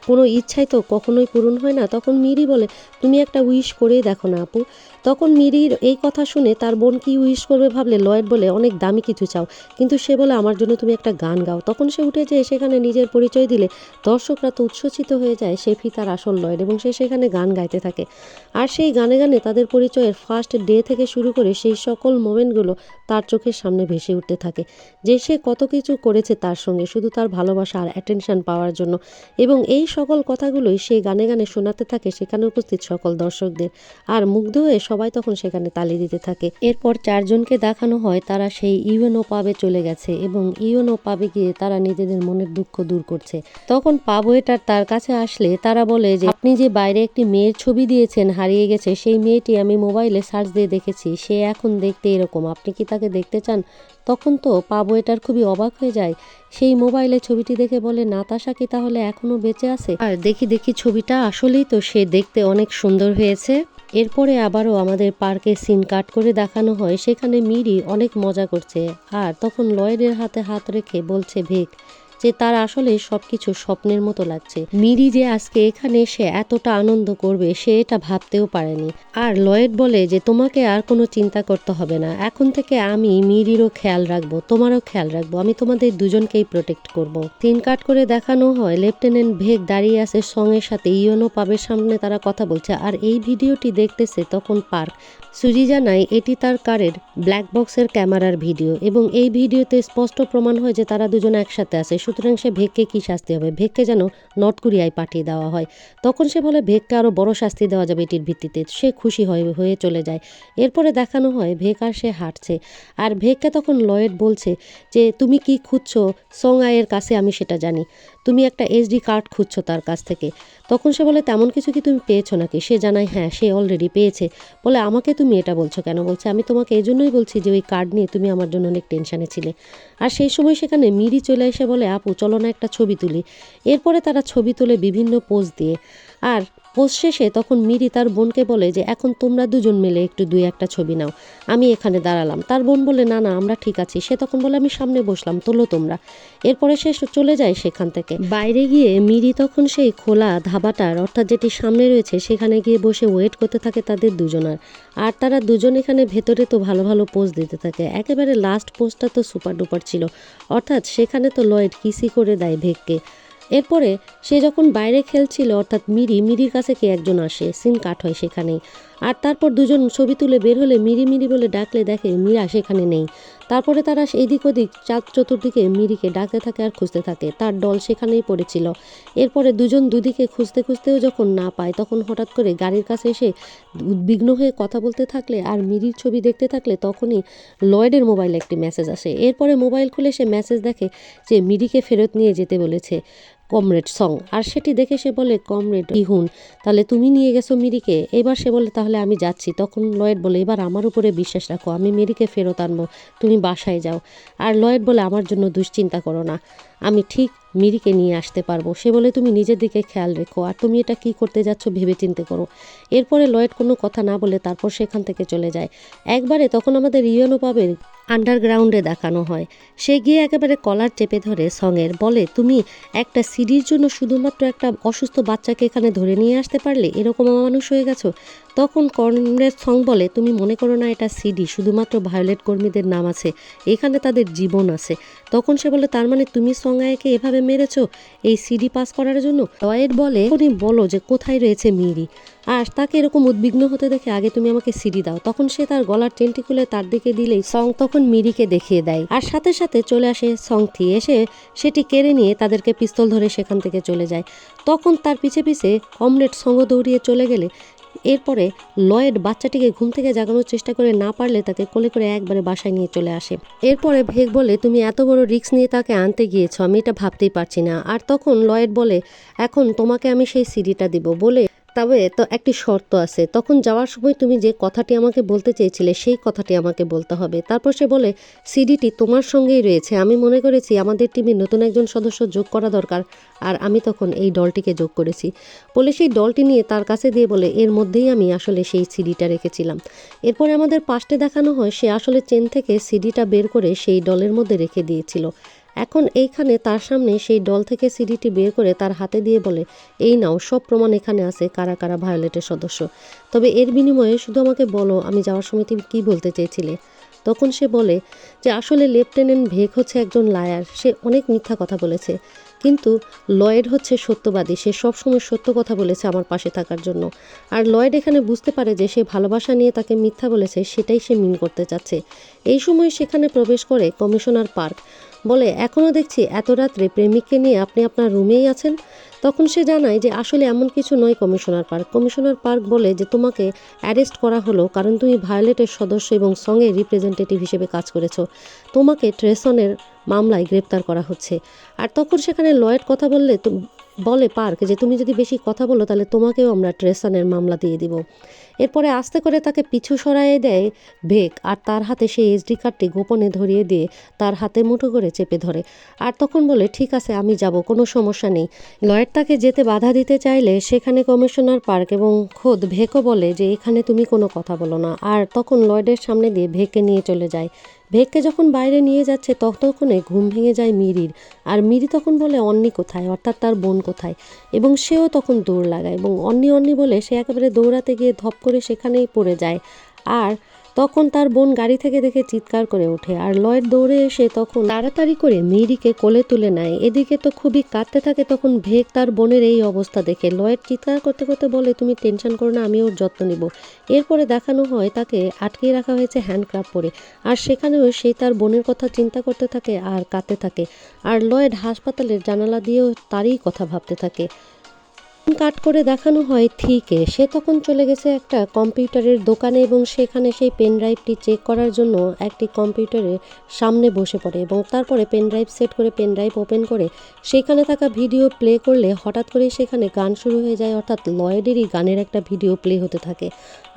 কোনো ইচ্ছাই তো কখনোই পূরণ হয় না। তখন মিরি বলে তুমি একটা উইশ করেই দেখো না আপু। তখন মিরির এই কথা শুনে তার বোন কি উইশ করবে ভাবলে লয়েড বলে অনেক দামি কিছু চাও, কিন্তু সে বলে আমার জন্য তুমি একটা গান গাও। তখন সে উঠে যেয়ে সেখানে নিজের পরিচয় দিলে দর্শকরা তো উচ্ছ্বসিত হয়ে যায়, সে ফিতার আসল লয়েড এবং সে সেখানে গান গাইতে থাকে। আর সেই গানে গানে তাদের পরিচয়ের ফার্স্ট ডে থেকে শুরু করে সেই সকল মোমেন্টগুলো তার চোখের সামনে ভেসে উঠতে থাকে, যে সে কত কিছু করেছে তার সঙ্গে শুধু তার ভালোবাসা আর অ্যাটেনশন পাওয়ার জন্য। এবং এই সকল কথাগুলোই সে গানে গানে শোনাতে থাকে সেখানে উপস্থিত সকল দর্শকদের, আর মুগ্ধ হয়ে সবাই তখন সেখানে তালি দিতে থাকে। এরপর 4 জনকে দেখানো হয় তারা সেই ইউএনও পাবে চলে গেছে এবং ইউএনও পাবে গিয়ে তারা নিজেদের মনের দুঃখ দূর করছে। তখন পাব এটার তার কাছে আসলে তারা বলে যে আপনি যে বাইরে একটি মেয়ের ছবি দিয়েছেন হারিয়ে গেছে, সেই মেয়েটি আমি মোবাইলে সার্চ দিয়ে দেখেছি, সে এখন দেখতে এরকম, আপনি কি তাকে দেখতে চান? তখন তো পাবো এটার খুবই অবাক হয়ে যায়, সেই মোবাইলে ছবিটি দেখে বলে নাতাশা কি তাহলে এখনো বেঁচে আছে? আর দেখি দেখি ছবিটা আসলেই তো সে দেখতে অনেক সুন্দর হয়েছে। এরপরে আবারও আমাদের পার্কে সিন কাট করে দেখানো হয় সেখানে মিরি অনেক মজা করছে, আর তখন লয়েডের হাতে হাত রেখে বলছে ভেগ যে তার আসলে সবকিছু স্বপ্নের মতো লাগছে। মিরি যে আজকে এখানে এসে এতটা আনন্দ করবে সে এটা ভাবতেও পারেনি। আর লয়েড বলে যে তোমাকে আর কোনো চিন্তা করতে হবে না, এখন থেকে আমি মিরিরও খেয়াল রাখবো, তোমারও খেয়াল রাখবো, আমি তোমাদের দুজনকেই প্রোটেক্ট করব। সিন কাট করে দেখানো হয় লেফটেন্যান্ট ভেগ দাঁড়িয়ে আছে সং এর সাথে, ইয়োনো পাবের সামনে তারা কথা বলছে। আর এই ভিডিওটি দেখতেছে তখন পার্ক। সুজি জানায় এটি তার কারের ব্ল্যাক বক্সের ক্যামেরার ভিডিও এবং এই ভিডিওতে স্পষ্ট প্রমাণ হয় যে তারা দুজন একসাথে আছে। সুতরাং সে ভেগকে কি শাস্তি হবে, ভেগকে যেন নর্থ কোরিয়ায় পাঠিয়ে দেওয়া হয়। তখন সে বলে ভেগকে আরও বড় শাস্তি দেওয়া যাবে এটির ভিত্তিতে। সে খুশি হয়ে চলে যায়। এরপরে দেখানো হয় ভেগ আর সে হাঁটছে, আর ভেগকে তখন লয়েড বলছে যে তুমি কি খুঁজছো সং আয়ের কাছে, আমি সেটা জানি, তুমি একটা এসডি কার্ড খুঁজছো তার কাছ থেকে। তখন সে বলে তেমন কিছু কি তুমি পেয়েছো নাকি? সে জানায় হ্যাঁ সে অলরেডি পেয়েছে। বলে আমাকে তুমি এটা বলছো কেন? বলছে আমি তোমাকে এই জন্যই বলছি যে ওই কার্ড নিয়ে তুমি আমার জন্য অনেক টেনশানে ছিলে। আর সেই সময় সেখানে মিরি চলে এসে বলে আপু চলো না একটা ছবি তুলি। এরপরে তারা ছবি তুলে বিভিন্ন পোজ দিয়ে। আর পোজ শেষে তখন মিরি তার বোনকে বলে যে এখন তোমরা দুজন মিলে একটু দুই একটা ছবি নাও, আমি এখানে দাঁড়ালাম। তার বোন বলে না না আমরা ঠিক আছি। সে তখন বলে আমি সামনে বসলাম, তোলো তোমরা। এরপরে সে চলে যায় সেখান থেকে। বাইরে গিয়ে মিরি তখন সেই খোলা ধাবাটার অর্থাৎ যেটি সামনে রয়েছে সেখানে গিয়ে বসে ওয়েট করতে থাকে তাদের দুজনার। আর তারা দুজন এখানে ভেতরে তো ভালো ভালো পোজ দিতে থাকে। একেবারে লাস্ট পোজটা তো সুপার ডুপার ছিল, অর্থাৎ সেখানে তো লয়েড কিসি করে দেয় ভেগকে। এরপরে সে যখন বাইরে খেলছিল অর্থাৎ মিরির কাছে কে একজন আসে, সিন কাট হয় সেখানেই। আর তারপর দুজন ছবি তুলে বের হলে মিরি বলে ডাকলে দেখে মীরা সেখানে নেই। তারপরে তারা এদিক ওদিক চতুর্দিকে মিরিকে ডাকতে থাকে আর খুঁজতে থাকে, তার দল সেখানেই পড়েছিল। এরপরে দুজন দুদিকে খুঁজতে খুঁজতেও যখন না পায় তখন হঠাৎ করে গাড়ির কাছে এসে উদ্বিগ্ন হয়ে কথা বলতে থাকলে আর মিরির ছবি দেখতে থাকলে তখনই লয়েডের মোবাইলে একটি মেসেজ আসে। এরপরে মোবাইল খুলে সে মেসেজ দেখে যে মিরিকে ফেরত নিয়ে যেতে বলেছে কমরেড সং। আর সেটি দেখে সে বলে কমরেড ইহুন, তাহলে তুমি নিয়ে গেছো মিরিকে? এবার সে বলে তাহলে আমি যাচ্ছি। তখন লয়েড বলে এবার আমার উপরে বিশ্বাস রাখো, আমি মিরিকে ফেরত আনবো, তুমি বাসায় যাও। আর লয়েড বলে আমার জন্য দুশ্চিন্তা করো না, আমি ঠিক মিরিকে নিয়ে আসতে পারবো। সে বলে তুমি নিজের দিকে খেয়াল রেখো, আর তুমি এটা কি করতে যাচ্ছ ভেবে চিন্তে করো। এরপরে লয়েড কোনো কথা না বলে তারপর সেখান থেকে চলে যায়। একবারে তখন আমাদের ইয়োনো পাবের আন্ডারগ্রাউন্ডে দেখানো হয়। সে গিয়ে একেবারে কলার চেপে ধরে সঙের, বলে তুমি একটা সিডির জন্য শুধুমাত্র একটা অসুস্থ বাচ্চাকে এখানে ধরে নিয়ে আসতে পারলে, এরকম অমানুষ হয়ে গেছো। তখন কমরেড সং বলে তুমি মনে করো না এটা সিডি, শুধুমাত্র ভায়োলেট কর্মীদের নাম আছে, এখানে তাদের জীবন আছে। তখন সে বলে তার মানে তুমি সঙ্গায়কে এভাবে মেরেছো এই সিডি পাস করার জন্য? লয়েড বলে তুমি বলো যে কোথায় রয়েছে মিরি, আর তাকে এরকম উদ্বিগ্ন হতে দেখে আগে তুমি আমাকে সিডি দাও। তখন সে তার গলার চেনটি খুলে তার দিকে দিলেই সং তখন মিরিকে দেখিয়ে দেয়, আর সাথে সাথে চলে আসে সংথি, এসে সেটি কেড়ে নিয়ে তাদেরকে পিস্তল ধরে সেখান থেকে চলে যায়। তখন তার পিছে পিছে কমরেড সঙ্গ দৌড়িয়ে চলে গেলে এরপরে লয়েড বাচ্চাটিকে ঘুম থেকে জাগানোর চেষ্টা করে না পারলে তাকে কোলে করে একবারে বাসায় নিয়ে চলে আসে। এরপরে ভেগ বলে তুমি এত বড় রিস্ক নিয়ে তাকে আনতে গিয়েছো, আমি এটা ভাবতেই পারছি না। আর তখন লয়েড বলে এখন তোমাকে আমি সেই সিডিটা দিব, বলে তবে তো একটি শর্ত আছে, তখন যাওয়ার সময় তুমি যে কথাটি আমাকে বলতে চেয়েছিলে সেই কথাটি আমাকে বলতে হবে। তারপর সে বলে সিডিটি তোমার সঙ্গেই রয়েছে, আমি মনে করেছি আমাদের টিমে নতুন একজন সদস্য যোগ করা দরকার, আর আমি তখন এই দলটিকে যোগ করেছি। বলে সেই দলটি নিয়ে তার কাছে দিয়ে বলে এর মধ্যেই আমি আসলে সেই সিডিটা রেখেছিলাম। এরপরে আমাদের পাশে দেখানো হয় সে আসলে চেন থেকে সিডিটা বের করে সেই দলের মধ্যে রেখে দিয়েছিল। এখন এইখানে তার সামনে সেই দল থেকে সিডিটি বের করে তার হাতে দিয়ে বলে এই নাও, সব প্রমাণ এখানে আছে কারা কারা ভায়োলেটের সদস্য, তবে এর বিনিময়ে শুধু আমাকে বলো আমি যাওয়ার সময় তুমি কী বলতে চেয়েছিলে। তখন সে বলে যে আসলে লেফটেন্যান্ট ভেগ হচ্ছে একজন লায়ার, সে অনেক মিথ্যা কথা বলেছে, কিন্তু লয়েড হচ্ছে সত্যবাদী, সে সবসময় সত্য কথা বলেছে আমার পাশে থাকার জন্য। আর লয়েড এখানে বুঝতে পারে যে সে ভালোবাসা নিয়ে তাকে মিথ্যা বলেছে, সেটাই সে মিন করতে চাচ্ছে। এই সময় সেখানে প্রবেশ করে কমিশনার পার্ক, বলে এখনও দেখছি এত রাত্রে প্রেমিককে নিয়ে আপনি আপনার রুমেই আছেন। তখন সে জানায় যে আসলে এমন কিছু নয় কমিশনার পার্ক। কমিশনার পার্ক বলে যে তোমাকে অ্যারেস্ট করা হলো কারণ তুমি ভায়োলেটের সদস্য এবং সঙ্গে রিপ্রেজেন্টেটিভ হিসেবে কাজ করেছো, তোমাকে ট্রেসনের মামলায় গ্রেপ্তার করা হচ্ছে। আর তখন সেখানে লয়েড কথা বলে পার্ক যে তুমি যদি বেশি কথা বলো তাহলে তোমাকেও আমরা ট্রেসনের মামলা দিয়ে দিব। এরপরে আস্তে করে তাকে পিছু সরাইয়ে দেয় ভেগ, আর তার হাতে সেই এসডি কার্ডটি গোপনে ধরিয়ে দিয়ে তার হাতে মুঠো করে চেপে ধরে। আর তখন বলে ঠিক আছে আমি যাব, কোনো সমস্যা নেই। লয়েড তাকে যেতে বাধা দিতে চাইলে সেখানে কমিশনার পার্ক এবং খোদ ভেকও বলে যে এখানে তুমি কোনো কথা বলো না। আর তখন লয়েডের সামনে দিয়ে ভেগকে নিয়ে চলে যায়। ভেগকে যখন বাইরে নিয়ে যাচ্ছে ততক্ষণে ঘুম ভেঙে যায় মিরির। আর মিরি তখন বলে অন্নি কোথায়, অর্থাৎ তার বোন কোথায়, এবং সেও তখন দৌড় লাগায় এবং অন্নি অন্নি বলে সে একেবারে দৌড়াতে গিয়ে ধপ করে সেখানেই পড়ে যায়। আর তখন তার বোন গাড়ি থেকে দেখে চিৎকার করে ওঠে, আর লয়েড দৌড়ে এসে তখন তাড়াতাড়ি করে মেরিকে কোলে তুলে নেয়। এদিকে তো খুবই কাঁদতে থাকে তখন ভেগ তার বোনের এই অবস্থা দেখে। লয়েড চিৎকার করতে করতে বলে, তুমি টেনশন করো না, আমি ওর যত্ন নিব। এরপরে দেখানো হয় তাকে আটকিয়ে রাখা হয়েছে হ্যান্ডক্রাফট পরে, আর সেখানেও সে তার বোনের কথা চিন্তা করতে থাকে আর কাঁদতে থাকে। আর লয়েড হাসপাতালের জানালা দিয়েও তারই কথা ভাবতে থাকে। কাট করে দেখানো হয় থিকে সে তখন চলে গেছে একটা কম্পিউটারের দোকানে এবং সেখানে সেই পেন ড্রাইভটি চেক করার জন্য একটি কম্পিউটারের সামনে বসে পড়ে এবং তারপরে পেন ড্রাইভ সেট করে পেন ড্রাইভ ওপেন করে সেখানে থাকা ভিডিও প্লে করলে হঠাৎ করেই সেখানে গান শুরু হয়ে যায়, অর্থাৎ লয়েডেরই গানের একটা ভিডিও প্লে হতে থাকে।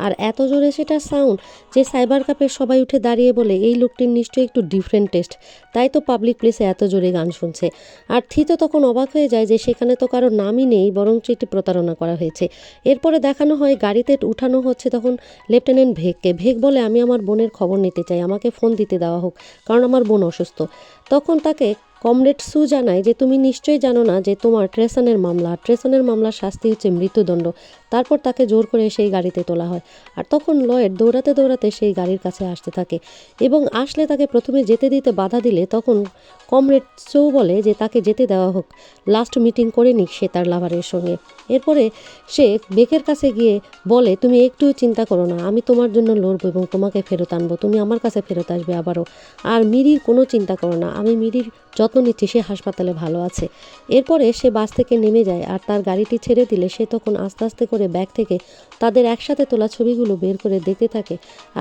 আর এত জোরে সেটা সাউন্ড যে সাইবার ক্যাফের সবাই উঠে দাঁড়িয়ে বলে এই লোকটির নিশ্চয়ই একটু ডিফারেন্ট টেস্ট, তাই তো পাবলিক প্লেসে এত জোরে গান শুনছে। আর থি তো তখন অবাক হয়ে যায় যে সেখানে তো কারো নামই নেই, বরং এটি প্রতারণা করা হয়েছে। এরপরে দেখানো হয় গাড়িতে উঠানো হচ্ছে তখন লেফটেন্যান্ট ভেগকে। ভেগ বলে, আমি আমার বোনের খবর নিতে চাই, আমাকে ফোন দিতে দেওয়া হোক, কারণ আমার বোন অসুস্থ। তখন তাকে কমরেড সু জানায় যে তুমি নিশ্চয়ই জানো না যে তোমার ট্রেসনের মামলার শাস্তি হচ্ছে মৃত্যুদণ্ড। তারপর তাকে জোর করে সেই গাড়িতে তোলা হয়। আর তখন লয়েড দৌড়াতে দৌড়াতে সেই গাড়ির কাছে আসতে থাকে এবং আসলে তাকে প্রথমে যেতে দিতে বাধা দিলে তখন কমরেড সু বলে যে তাকে যেতে দেওয়া হোক, লাস্ট মিটিং করে নিক সে তার লাভারের সঙ্গে। এরপরে সে বেকের কাছে গিয়ে বলে, তুমি একটুও চিন্তা করো না, আমি তোমার জন্য লড়বো এবং তোমাকে ফেরত আনবো, তুমি আমার কাছে ফেরত আসবে আবারও। আর মিরির কোনো চিন্তা করো না, আমি মিরির যত্ন নিচ্ছি, সে হাসপাতালে ভালো আছে। এরপরে সে বাস থেকে নেমে যায় আর তার গাড়িটি ছেড়ে দিলে সে তখন আস্তে আস্তে করে ব্যাগ থেকে তাদের একসাথে তোলা ছবিগুলো বের করে দেখতে থাকে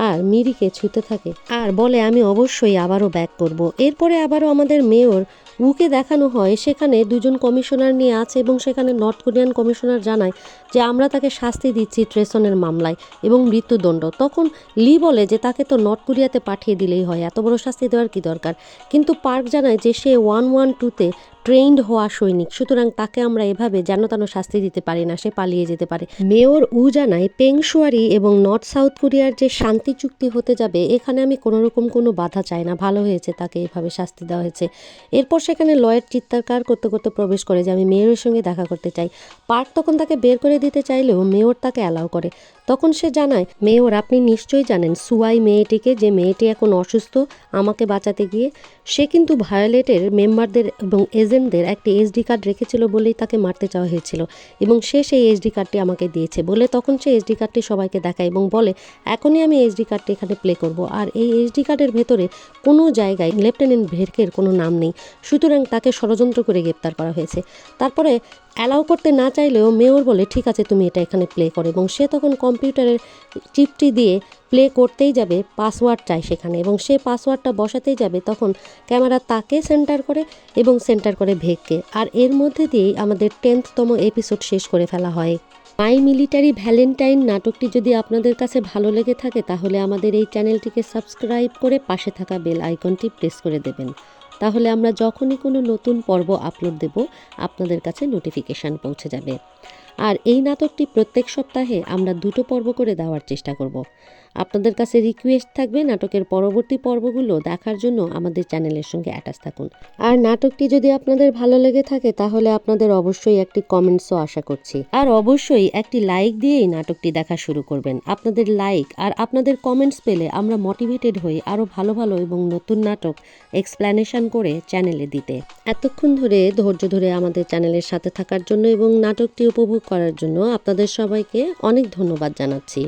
আর মিরিকে ছুতে থাকে আর বলে, আমি অবশ্যই আবারও ব্যাক করব। এরপরে আবারও আমাদের মেয়র উকে দেখানো হয় সেখানে দুজন কমিশনার নিয়ে আছে এবং সেখানে নর্থ কোরিয়ান কমিশনার জানায় যে আমরা তাকে শাস্তি দিচ্ছি ট্রেসনের মামলায় এবং মৃত্যুদণ্ড। তখন লি বলে যে তাকে তো নর্থ কোরিয়াতে পাঠিয়ে দিলেই হয়, এত বড় শাস্তি দেওয়ার কি দরকার। কিন্তু পার্ক জানায় যে সে 112-তে ট্রেন্ড হওয়া সৈনিক, সুতরাং তাকে আমরা এভাবে যেন তেন শাস্তি দিতে পারি না, সে পালিয়ে যেতে পারে। মেয়র উ জানায় পেংশুয়ারি এবং নর্থ সাউথ কোরিয়ার যে শান্তি চুক্তি হতে যাবে এখানে আমি কোনোরকম কোনো বাধা চাই না, ভালো হয়েছে তাকে এভাবে শাস্তি দেওয়া হয়েছে। এরপর সেখানে লয়েড চিৎকার করতে করতে প্রবেশ করে যে আমি মেয়রের সঙ্গে দেখা করতে চাই। পার্ক তখন তাকে বের করে দিতে চাইলেও মেয়র তাকে অ্যালাউ করে। তখন সে জানায়, মেয়র আপনি নিশ্চয়ই জানেন সুয়াই মেয়েটিকে, যে মেয়েটি এখন অসুস্থ আমাকে বাঁচাতে গিয়ে, সে কিন্তু ভায়োলেটের মেম্বারদের এবং এজেন্টদের একটি এসডি কার্ড রেখেছিল বলেই তাকে মারতে চাওয়া হয়েছিল এবং সে সেই এসডি কার্ডটি আমাকে দিয়েছে বলে তখন সে এসডি কার্ডটি সবাইকে দেখায় এবং বলে, এখনই আমি এসডি কার্ডটি এখানে প্লে করব। আর এই এসডি কার্ডের ভেতরে কোনো জায়গায় লেফটেন্যান্ট ভেরকের কোনো নাম নেই, সুতরাং তাকে ষড়যন্ত্র করে গ্রেপ্তার করা হয়েছে। তারপরে অ্যালাউ করতে না চাইলেও মেয়র বলে, ঠিক আছে তুমি এটা এখানে প্লে করো, এবং সে তখন কম্পিউটারের চিপটি দিয়ে প্লে করতেই যাবে, পাসওয়ার্ড চাই সেখানে, এবং সে পাসওয়ার্ডটা বসাতেই যাবে তখন ক্যামেরা তাকে সেন্টার করে এবং সেন্টার করে ভেগকে। আর এর মধ্যে দিয়েই আমাদের 10তম এপিসোড শেষ করে ফেলা হয়। মাই মিলিটারি ভ্যালেন্টাইন নাটকটি যদি আপনাদের কাছে ভালো লেগে থাকে তাহলে আমাদের এই চ্যানেলটিকে সাবস্ক্রাইব করে পাশে থাকা বেল আইকনটি প্রেস করে দেবেন, তাহলে আমরা যখনই কোনো নতুন পর্ব আপলোড দেব আপনাদের কাছে নোটিফিকেশান পৌঁছে যাবে। আর এই নাটকটি প্রত্যেক সপ্তাহে আমরা 2টো পর্ব করে দেওয়ার চেষ্টা করব। আপনাদের কাছে রিকোয়েস্ট থাকবে নাটকের পরবর্তী পর্বগুলো দেখার জন্য আমাদের চ্যানেলের সঙ্গে অ্যাটাচ থাকুন। আর নাটকটি যদি আপনাদের ভালো লেগে থাকে তাহলে আপনাদের অবশ্যই একটি কমেন্টসও আশা করছি, আর অবশ্যই একটি লাইক দিয়েই নাটকটি দেখা শুরু করবেন। আপনাদের লাইক আর আপনাদের কমেন্টস পেলে আমরা মোটিভেটেড হই আরও ভালো ভালো এবং নতুন নাটক এক্সপ্ল্যানেশন করে চ্যানেলে দিতে। এতক্ষণ ধৈর্য ধরে আমাদের চ্যানেলের সাথে থাকার জন্য এবং নাটকটি উপভোগ করার জন্য আপনাদের সবাইকে অনেক ধন্যবাদ জানাচ্ছি।